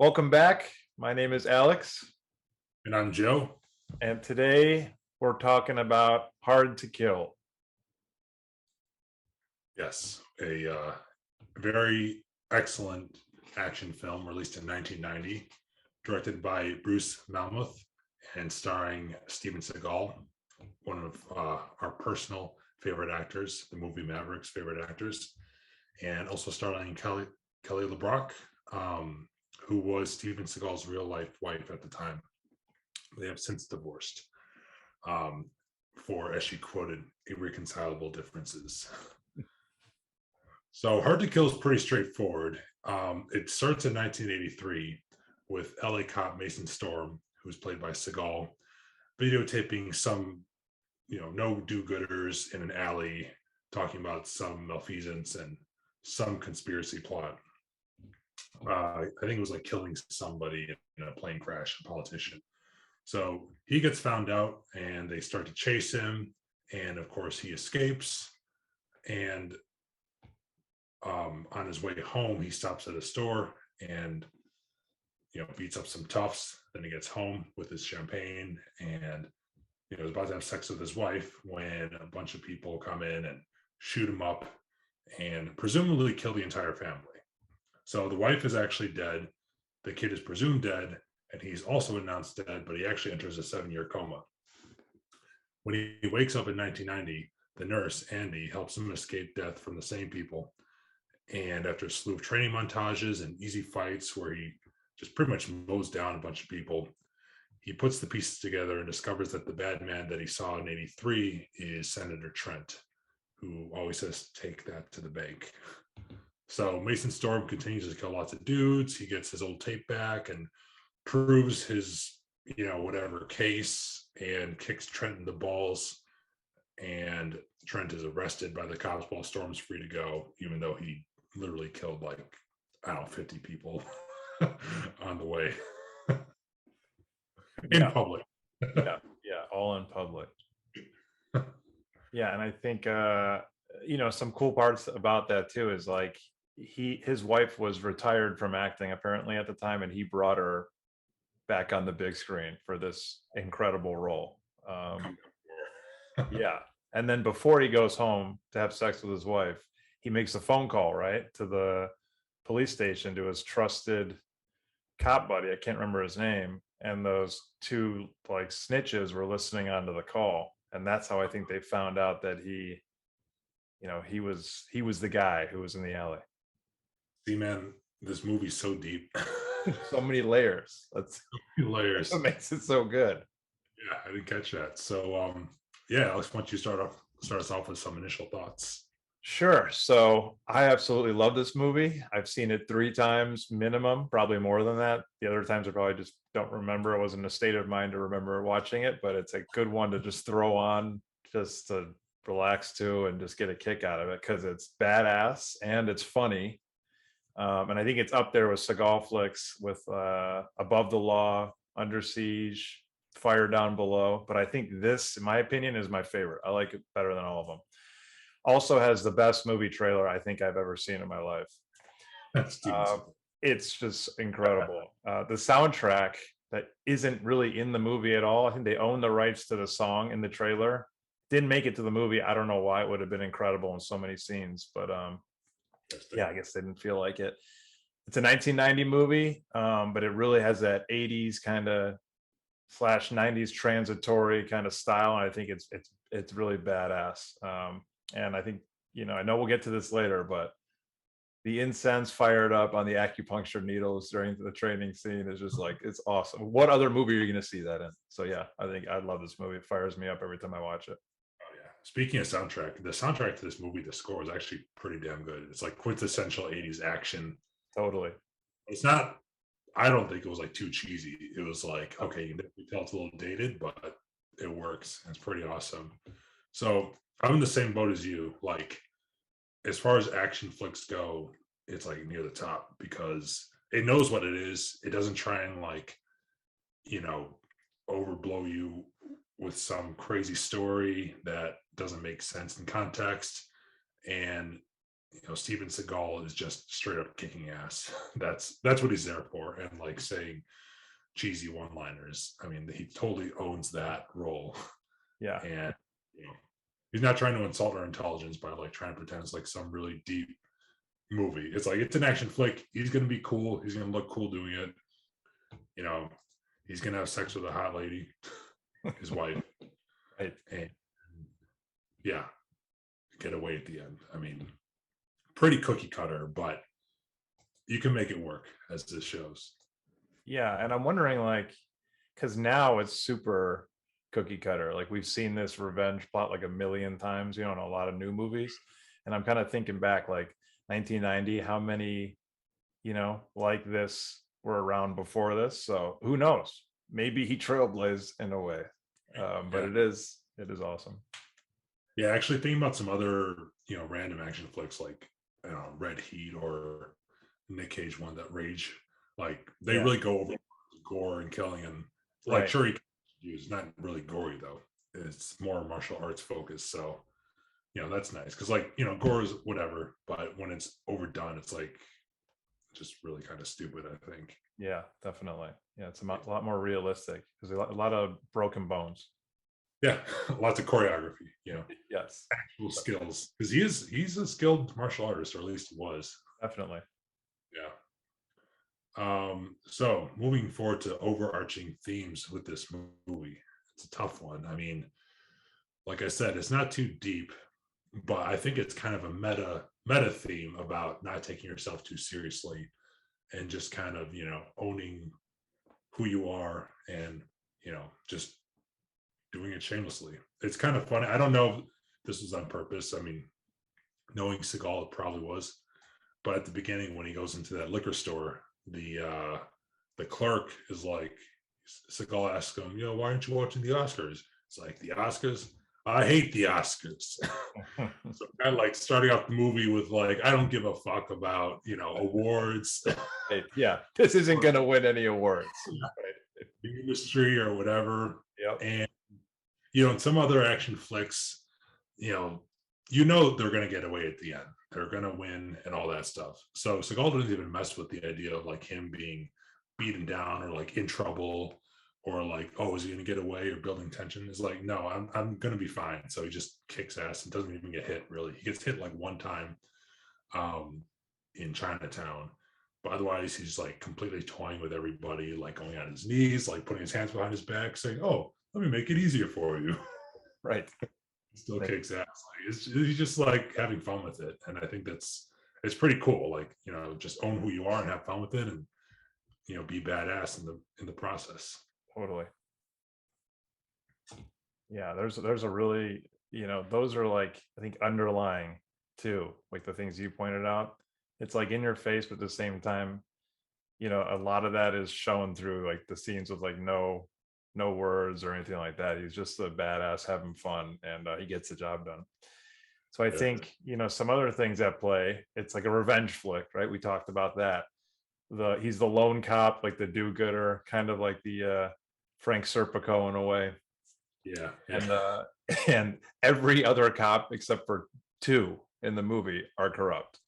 Welcome back. My name is Alex, And I'm Joe. and today we're talking about Hard to Kill. Yes, a very excellent action film released in 1990, directed by Bruce Malmuth and starring Steven Seagal, one of our personal favorite actors, the movie Mavericks favorite actors, and also starring Kelly LeBrock, who was Steven Seagal's real life wife at the time. They have since divorced for, as she quoted, irreconcilable differences. So Hard to Kill is pretty straightforward. It starts in 1983 with LA cop Mason Storm, who's played by Seagal, videotaping some, no do-gooders in an alley talking about some malfeasance and some conspiracy plot. I think it was like killing somebody in a plane crash, a politician. So he gets found out and they start to chase him. And of course, he escapes. And on his way home, he stops at a store and beats up some toughs. Then he gets home with his champagne and is about to have sex with his wife when a bunch of people come in and shoot him up and presumably kill the entire family. So the wife is actually dead. The kid is presumed dead, and he's also announced dead, but he actually enters a 7-year coma. When he wakes up in 1990, the nurse, Andy, helps him escape death from the same people. And after a slew of training montages and easy fights where he just pretty much mows down a bunch of people, he puts the pieces together and discovers that the bad man that he saw in 83 is Senator Trent, who always says, take that to the bank. So Mason Storm continues to kill lots of dudes. He gets his old tape back and proves his, whatever case and kicks Trent in the balls. And Trent is arrested by the cops while Storm's free to go, even though he literally killed 50 people on the way in public. yeah, all in public. Yeah, and I think some cool parts about that too is like his wife was retired from acting apparently at the time, and he brought her back on the big screen for this incredible role. Yeah, and then before he goes home to have sex with his wife, he makes a phone call right to the police station to his trusted cop buddy. I can't remember his name, and those two snitches were listening onto the call, and that's how I think they found out that he was the guy who was in the alley. See, man, this movie's so deep. So many layers. That's layers. what makes it so good. Yeah, I didn't catch that. So yeah, Alex, why don't you start us off with some initial thoughts? Sure. So I absolutely love this movie. I've seen it 3 times minimum, probably more than that. The other times I probably just don't remember. I wasn't in a state of mind to remember watching it, but it's a good one to just throw on just to relax to and just get a kick out of it because it's badass and it's funny. And I think it's up there with Seagal flicks with Above the Law, Under Siege, Fire Down Below. But I think this, in my opinion, is my favorite. I like it better than all of them. Also has the best movie trailer I think I've ever seen in my life. It's just incredible. The soundtrack that isn't really in the movie at all. I think they own the rights to the song in the trailer. Didn't make it to the movie. I don't know why. It would have been incredible in so many scenes, but yeah, I guess they didn't feel like it. It's a 1990 movie, but it really has that 80s kind of / 90s transitory kind of style. And I think it's really badass. And I think, I know we'll get to this later, but the incense fired up on the acupuncture needles during the training scene is just it's awesome. What other movie are you going to see that in? So yeah, I think I love this movie. It fires me up every time I watch it. Oh yeah. Speaking of soundtrack, the soundtrack to this movie, the score is actually pretty damn good. It's like quintessential 80s action. Totally. It's not, I don't think it was too cheesy. It was okay, you can tell it's a little dated, but it works. It's pretty awesome. So I'm in the same boat as you. As far as action flicks go, it's near the top because it knows what it is. It doesn't try and overblow you with some crazy story that doesn't make sense in context. And Steven Seagal is just straight up kicking ass. That's what he's there for, and like saying cheesy one-liners. I mean, he totally owns that role, Yeah. and you know, he's not trying to insult our intelligence by like trying to pretend it's like some really deep movie. It's like it's an action flick. He's gonna be cool. He's gonna look cool doing it. You know, he's gonna have sex with a hot lady, his wife, Right. and yeah, get away at the end. I mean, pretty cookie cutter, but you can make it work, as this shows. Yeah, and I'm wondering, like, because now it's super cookie cutter. Like we've seen this revenge plot like a million times, in a lot of new movies. And I'm kind of thinking back, like 1990, how many, like this were around before this. So who knows? Maybe he trailblazed in a way. But Yeah, it is awesome. yeah. Actually, thinking about some other random action flicks like Red Heat or Nick Cage one, that Rage, like they Yeah, really go over gore and killing, and like right. sure he it's not really gory though. It's more martial arts focused. So that's nice because like gore is whatever, but when it's overdone, it's like just really kind of stupid, I think. Yeah, definitely. Yeah, it's a lot more realistic because a lot of broken bones. Yeah, lots of choreography, Yes, actual skills, because he's a skilled martial artist, or at least he was. definitely. Yeah. So moving forward to overarching themes with this movie, it's a tough one. I mean, like I said, it's not too deep, but I think it's kind of a meta theme about not taking yourself too seriously and just kind of owning who you are, and just doing it shamelessly. It's kind of funny. I don't know if this was on purpose. I mean, knowing Seagal, it probably was. But at the beginning, when he goes into that liquor store, the clerk is like, Seagal asks him, why aren't you watching the Oscars? It's like, the Oscars? I hate the Oscars. So kind of like starting off the movie with like, I don't give a fuck about awards, Right. Yeah, this isn't going to win any awards. Right. the industry or whatever. Yep. And in some other action flicks, you know, they're going to get away at the end. They're going to win and all that stuff. So Seagal doesn't even mess with the idea of like him being beaten down or like in trouble or like, oh, is he going to get away or building tension? Is like, no, I'm going to be fine. So he just kicks ass and doesn't even get hit. Really, he gets hit like one time um, in Chinatown. But otherwise, he's like completely toying with everybody, like going on his knees, like putting his hands behind his back, saying, "Oh, let me make it easier for you." Right. Still Right. kicks ass. Like he's just like having fun with it, and I think it's pretty cool. Like just own who you are and have fun with it, and be badass in the process. Totally. Yeah, there's a really, those are like, I think, underlying too, like the things you pointed out. It's like in your face, but at the same time, a lot of that is shown through like the scenes with like no words or anything like that. He's just a badass having fun, and he gets the job done. So I Yeah, think, some other things at play. It's like a revenge flick, right? We talked about that. He's the lone cop, like the do-gooder, kind of like the Frank Serpico in a way. yeah, yeah, And and every other cop except for two in the movie are corrupt.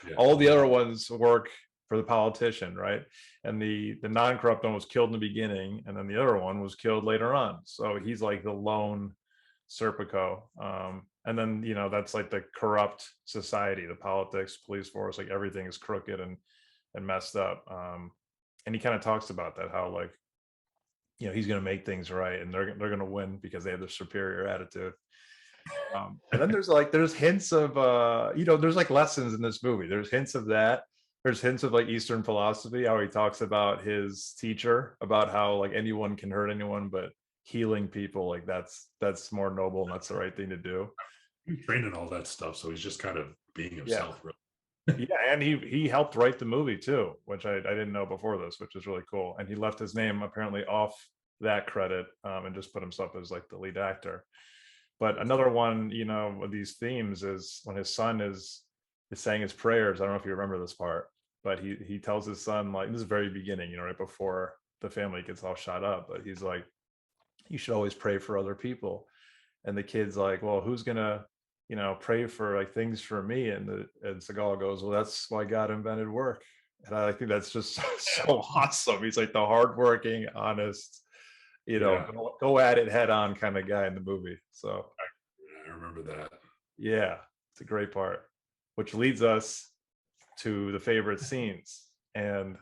yeah. All the other ones work for the politician, right? And the non-corrupt one was killed in the beginning, and then the other one was killed later on. So he's like the lone Serpico. And then that's like the corrupt society, the politics, police force, like everything is crooked and messed up. And he kind of talks about that, how like he's going to make things right, and they're going to win because they have the superior attitude. And then there's hints of there's like lessons in this movie. There's hints of that. There's hints of like Eastern philosophy, how he talks about his teacher, about how like anyone can hurt anyone, but healing people, like that's more noble and that's the right thing to do. He's trained in all that stuff, so he's just kind of being Yeah. himself. Really. Yeah, and he helped write the movie too, which I didn't know before this, which is really cool. And he left his name apparently off that credit, and just put himself as like the lead actor. But another one, of these themes is when his son is saying his prayers. I don't know if you remember this part, but he tells his son, like, this is very beginning, right before the family gets all shot up, but he's like, you should always pray for other people. And the kid's like, well, pray for like things for me. And Seagal goes, well, that's why God invented work. And I think that's just so awesome. He's like the hardworking, honest, Yeah, go at it head on kind of guy in the movie. So I remember that. yeah, it's a great part, which leads us to the favorite scenes. And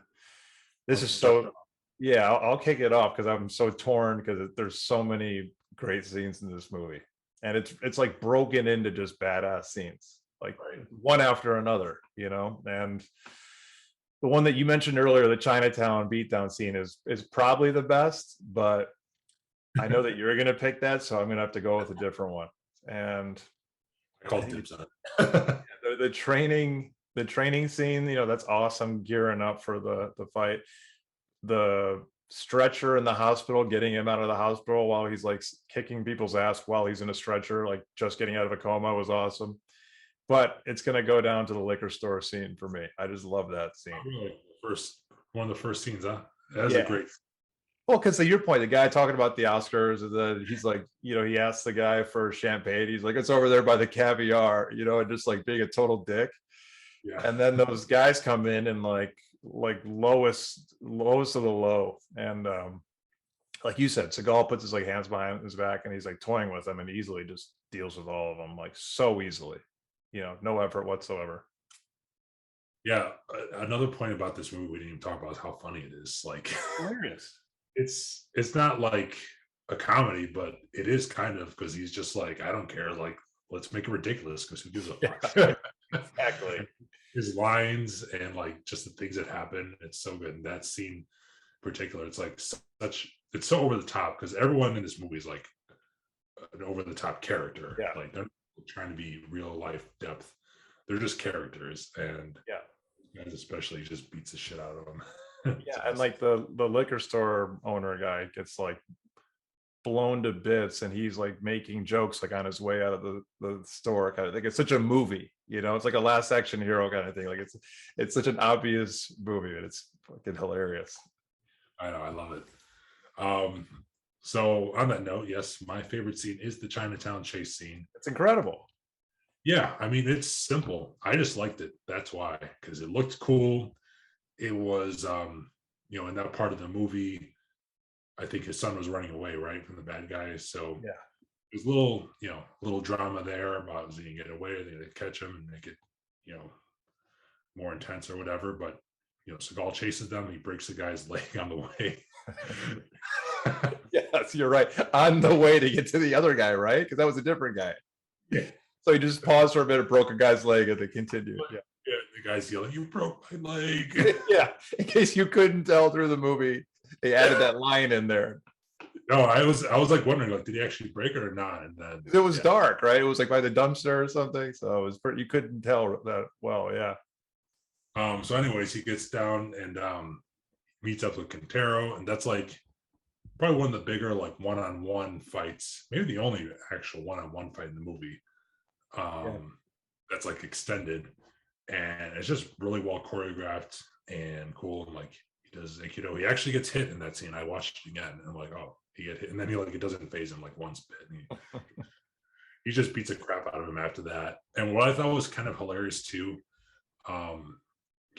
this is so, yeah, I'll kick it off because I'm so torn because there's so many great scenes in this movie. And it's like broken into just badass scenes, like Right. one after another, and the one that you mentioned earlier, the Chinatown beatdown scene is probably the best, but I know that you're gonna pick that, so I'm gonna have to go with a different one. And I I called think dibs on it. the training scene, that's awesome, gearing up for the fight. The stretcher in the hospital, getting him out of the hospital while he's like kicking people's ass while he's in a stretcher, like just getting out of a coma, was awesome. But it's gonna go down to the liquor store scene for me. I just love that scene. Really, one of the first scenes, huh? That's a Yeah. great. Well, because to your point, the guy talking about the Oscars, he's like, he asked the guy for champagne. He's like, it's over there by the caviar, and just like being a total dick. Yeah, And then those guys come in and like lowest of the low. And like you said, Seagal puts his like hands behind his back and he's like toying with them and easily just deals with all of them like so easily. No effort whatsoever. yeah. Another point about this movie we didn't even talk about is how funny it is. Like, Hilarious. it's not like a comedy, but it is kind of, because he's just like, I don't care. Like, let's make it ridiculous because who gives a fuck? Yeah, exactly. His lines and like just the things that happen, it's so good. And that scene in particular, it's like it's so over the top because everyone in this movie is like an over the top character. Yeah. Like they're not trying to be real life depth. They're just characters, and Yeah. guys especially just beats the shit out of them. Yeah. And like the liquor store owner guy gets like blown to bits and he's like making jokes like on his way out of the store kind of thing. It's such a movie, it's like a Last Action Hero kind of thing. Like it's such an obvious movie and it's fucking hilarious. I know, I love it. So on that note, yes, my favorite scene is the Chinatown chase scene. It's incredible. Yeah, I mean, it's simple. I just liked it. That's why, because it looked cool. It was, in that part of the movie, I think his son was running away, right, from the bad guys. So Yeah. there's little drama there about is he gonna get away, they catch him and make it, more intense or whatever. But Seagal chases them, he breaks the guy's leg on the way. Yes, you're right. On the way to get to the other guy, right? Because that was a different guy. Yeah. So he just paused for a minute, broke a guy's leg, and they continued. Yeah. Yeah, the guy's yelling, "You broke my leg!" Yeah. In case you couldn't tell through the movie, they added that line in there. No, I was like wondering, like, did he actually break it or not? And then It was dark, right? It was like by the dumpster or something. So it was you couldn't tell that well. Yeah. So anyways, he gets down and meets up with Quintero, and that's like probably one of the bigger like one-on-one fights, maybe the only actual one-on-one fight in the movie. That's like extended, and it's just really well choreographed and cool. And like he does Aikido, he actually gets hit in that scene. I watched it again, and I'm like, oh, he get hit, and then it doesn't phase him like once bit. He just beats the crap out of him after that. And what I thought was kind of hilarious too,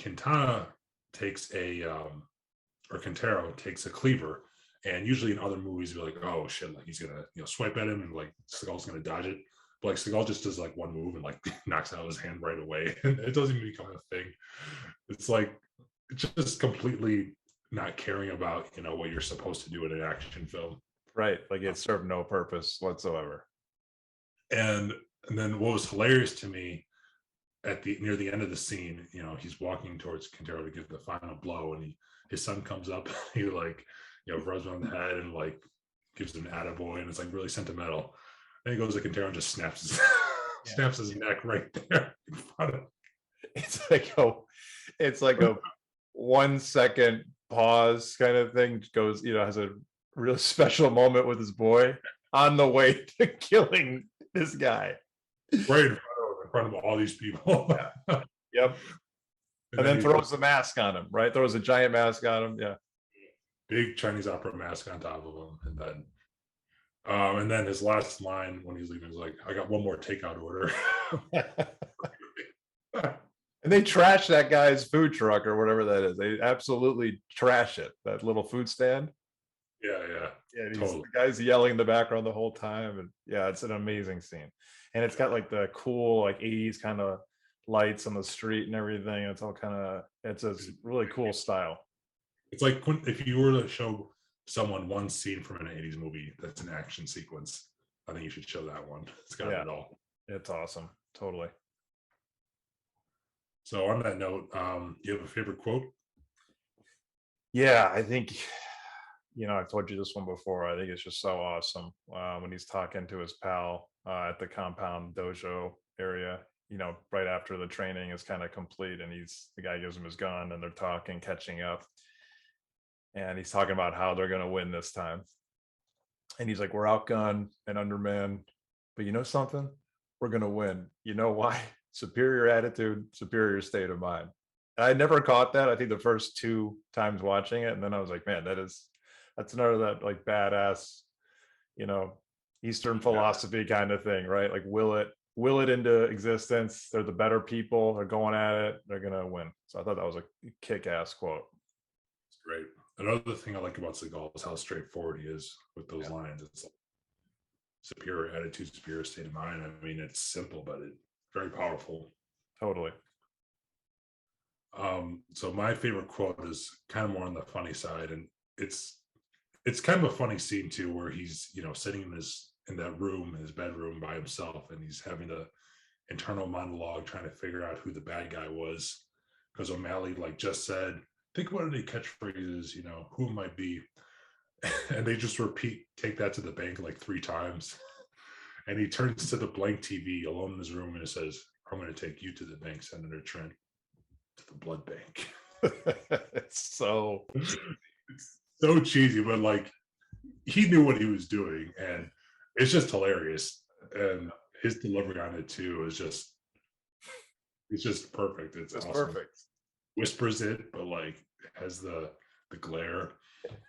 Quintana takes or Quintero takes a cleaver, and usually in other movies, you're like, oh shit, like he's gonna swipe at him and like Seagal's gonna dodge it. But like Seagal just does like one move and like knocks out his hand right away. It doesn't even become a thing. It's like it's just completely not caring about what you're supposed to do in an action film. Right. Like it served no purpose whatsoever. And then what was hilarious to me near the end of the scene, he's walking towards Quintero to give the final blow, and his son comes up, he like rubs him on the head and like gives him an attaboy, and it's like really sentimental. And he goes to Quintero and just snaps his neck right there in front of him. It's like a 1 second pause kind of thing. Goes, has a real special moment with his boy on the way to killing this guy. Right in front of all these people. Yeah. Yep. And then throws the mask on him, right? Throws a giant mask on him. Yeah. Big Chinese opera mask on top of him. And then And then his last line when he's leaving is like, "I got one more takeout order." And they trash that guy's food truck or whatever that is. They absolutely trash it. That little food stand. Yeah, yeah, Yeah, and he's totally. the guy's yelling in the background the whole time, and yeah, it's an amazing scene. And it's got like the cool like 80s kind of lights on the street and everything. It's all kind of it's a really cool style. It's like if you were to show someone one scene from an '80s movie that's an action sequence, I think you should show that one. It's got Yeah, it all. it's awesome. Totally. So on that note, you have a favorite quote? Yeah, I think I've told you this one before. I think it's just so awesome when he's talking to his pal at the compound dojo area. Right after the training is kind of complete, and the guy gives him his gun, and they're talking, catching up, and he's talking about how they're going to win this time. And he's like, "We're outgunned and undermanned, but you know something? We're going to win. You know why? Superior attitude, superior state of mind." I never caught that. I think the first two times watching it, and then I was like, "Man, that's another that like badass, you know, Eastern Yeah, philosophy kind of thing, right? Like will it into existence. They're the better people. They're going at it. They're gonna win." So I thought that was a kick-ass quote. it's great. Another thing I like about Seagal is how straightforward he is with those Yeah, lines. It's like superior attitude, superior state of mind. I mean, it's simple, but it's very powerful. totally. So my favorite quote is kind of more on the funny side, and it's it's kind of a funny scene too, where he's sitting in that room, his bedroom by himself, and he's having the internal monologue trying to figure out who the bad guy was because O'Malley like just said, think about any catchphrases, who it might be, and they just repeat, take that to the bank like 3 times, and he turns to the blank TV alone in his room and it says, "I'm going to take you to the bank, Senator Trent, to the blood bank." It's so cheap. It's so cheesy, but like he knew what he was doing, and it's just hilarious. And his delivery on it too is just it's just perfect. It's It's awesome. perfect. Whispers it, but like has the glare.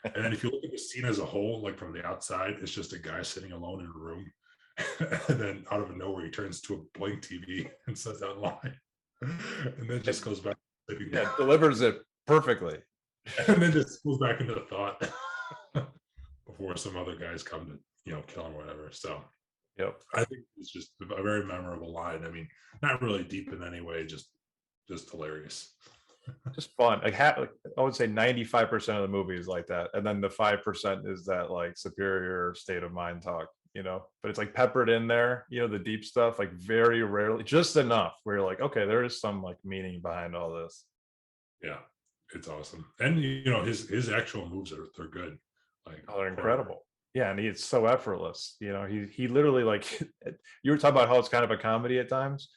And then if you look at the scene as a whole, like from the outside, it's just a guy sitting alone in a room. And then out of nowhere, he turns to a blank TV and says that line. And then just goes back to sitting Yeah, down. delivers it perfectly. And then just goes back into thought before some other guys come to, kill him or whatever. So Yep. I think it's just a very memorable line. I mean, not really deep in any way, just hilarious. Just fun. Like I would say 95% of the movie is like that. And then the 5% is that like superior state of mind talk. But it's like peppered in there, the deep stuff, like very rarely, just enough where you're like, okay, there is some like meaning behind all this. Yeah, it's awesome. And his actual moves they're good. Like Oh, they're for incredible. Yeah, and it's so effortless. He literally like you were talking about how it's kind of a comedy at times.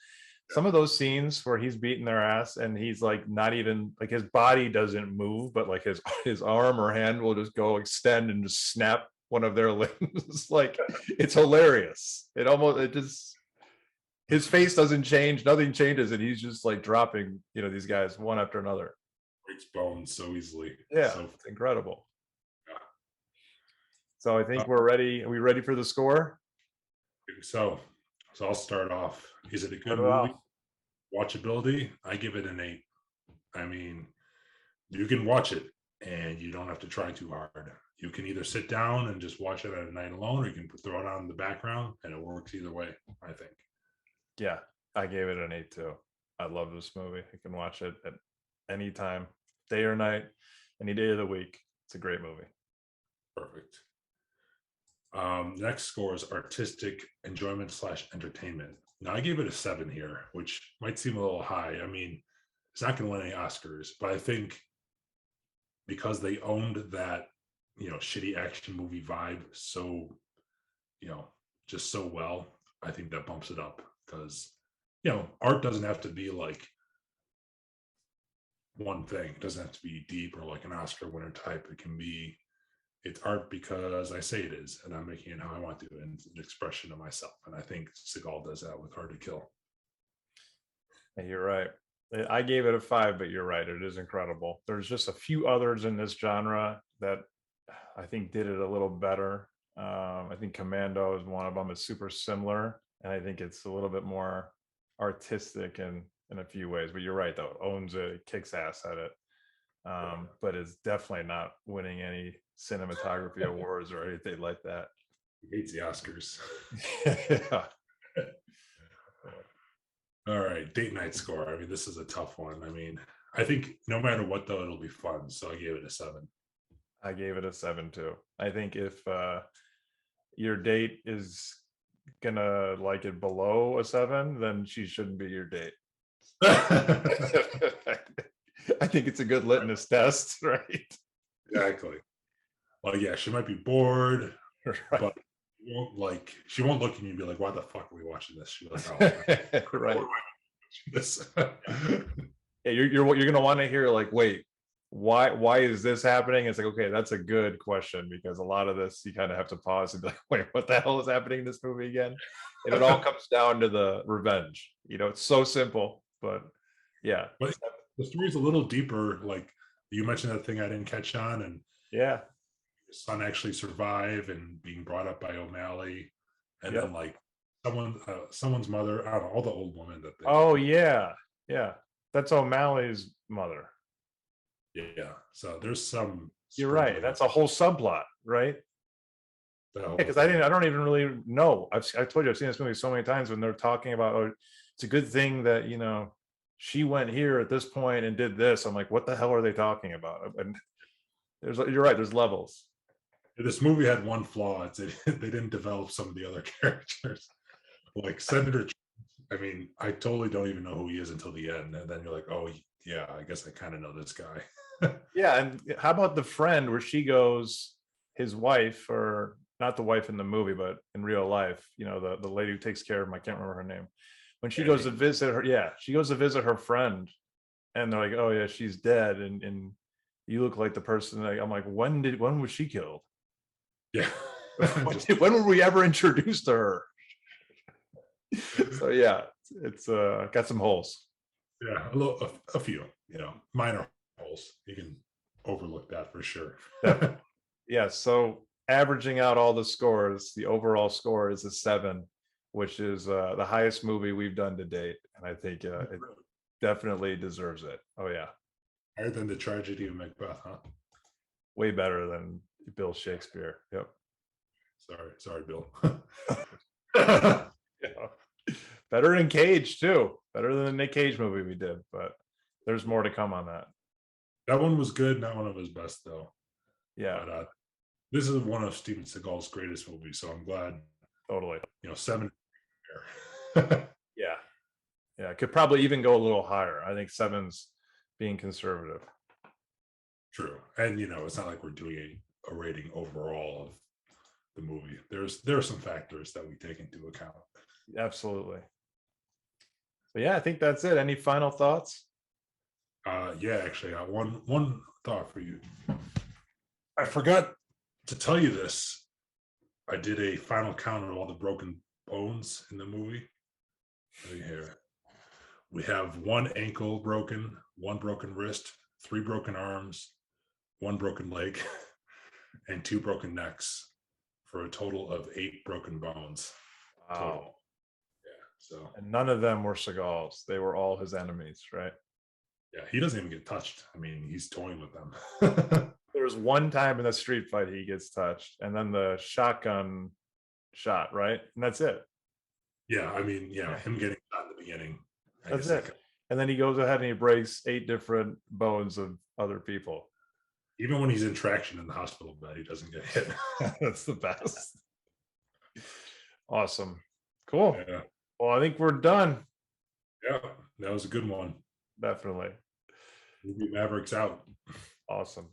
Some of those scenes where he's beating their ass and he's like not even like his body doesn't move, but like his arm or hand will just go extend and just snap one of their limbs. Like it's hilarious. It just his face doesn't change, nothing changes, and he's just like dropping, these guys one after another. breaks bones so easily. Yeah, So it's incredible. yeah. So I think we're ready. Are we ready for the score? So I'll start off. Is it a Start good it movie? off. Watchability? I give it an 8. I mean, you can watch it and you don't have to try too hard. You can either sit down and just watch it at a night alone, or you can throw it on in the background, and it works either way, I think. Yeah, I gave it an 8 too. I love this movie. I can watch it at any time, day or night, any day of the week. It's a great movie. Perfect. Next score is artistic enjoyment slash entertainment. Now I gave it a 7 here, which might seem a little high. I mean, it's not going to win any Oscars, but I think because they owned that, shitty action movie vibe so, you know, just so well, I think that bumps it up because, art doesn't have to be like one thing. It doesn't have to be deep or like an Oscar winner type. It can be it's art because I say it is, and I'm making it how I want to, and it's an expression of myself. And I think Seagal does that with Hard to Kill. And you're right. I gave it a 5, but you're right. It is incredible. There's just a few others in this genre that I think did it a little better. I think Commando is one of them. It's super similar, and I think it's a little bit more artistic in a few ways. But you're right, though. It owns it, kicks ass at it. But it's definitely not winning any cinematography awards or anything like that. He hates the Oscars. Yeah. All right, date night score. I mean, this is a tough one. I mean, I think no matter what, though, it'll be fun. So I gave it a 7. I gave it a 7 too. I think if your date is gonna like it below a 7, then she shouldn't be your date. I think it's a good litmus test, right? Exactly. Well, yeah, she might be bored, Right. but she won't look at you and be like, "Why the fuck are we watching this?" She's like, "Oh, Right. this." Yeah, you're gonna want to hear like, wait, why is this happening? It's like, okay, that's a good question, because a lot of this you kind of have to pause and be like, wait, what the hell is happening in this movie again? And it all comes down to the revenge. It's so simple, but yeah. But the story's a little deeper. Like you mentioned that thing I didn't catch on, and Yeah. his son actually survive and being brought up by O'Malley, and Yep. then like someone's mother. I don't know, all the old woman that they. Oh yeah. Yeah. That's O'Malley's mother. Yeah. So there's some. You're right. That's a whole subplot, right? Yeah, Because I don't even really know. I told you I've seen this movie so many times when they're talking about, oh, it's a good thing that she went here at this point and did this. I'm like, what the hell are they talking about? And you're right. There's levels. this movie had one flaw. It's they didn't develop some of the other characters, like Senator. I mean, I totally don't even know who he is until the end, and then you're like, oh yeah, I guess I kind of know this guy. Yeah, and how about the friend where she goes, his wife, or not the wife in the movie, but in real life, the lady who takes care of him, I can't remember her name. When she goes to visit her, yeah, she goes to visit her friend, and they're like, oh yeah, she's dead, and you look like the person. I'm like, when was she killed? Yeah. When were we ever introduced to her? So yeah, it's got some holes. Yeah, a few, minor holes. You can overlook that for sure. Yeah, so averaging out all the scores, the overall score is a 7, which is the highest movie we've done to date, and I think it definitely deserves it. Oh yeah, Higher than the tragedy of Macbeth, huh? way better than Bill Shakespeare. Yep. Sorry, Bill. Yeah. Better than Cage too. Better than the Nick Cage movie we did, but there's more to come on that. That one was good. Not one of his best though. Yeah. But this is one of Steven Seagal's greatest movies, so I'm glad. Totally. 7. Yeah. Yeah. Could probably even go a little higher. I think 7's being conservative. True. And it's not like we're doing a rating overall of the movie. There are some factors that we take into account. Absolutely. So yeah, I think that's it. Any final thoughts? Yeah, actually, one thought for you. I forgot to tell you this. I did a final count of all the broken bones in the movie. Here, we have 1 ankle broken, 1 broken wrist, 3 broken arms, 1 broken leg, and 2 broken necks, for a total of 8 broken bones. Wow. Total. Yeah. So. And none of them were Seagal's. They were all his enemies, right? Yeah, he doesn't even get touched. I mean, he's toying with them. There's one time in the street fight he gets touched, and then the shotgun shot, right? And that's it. Yeah, I mean, him getting shot in the beginning. That's it. And then he goes ahead and he breaks 8 different bones of other people. Even when he's in traction in the hospital bed, he doesn't get hit. That's the best. Awesome. Cool. Yeah. Well, I think we're done. Yeah, that was a good one. Definitely. Mavericks out. Awesome.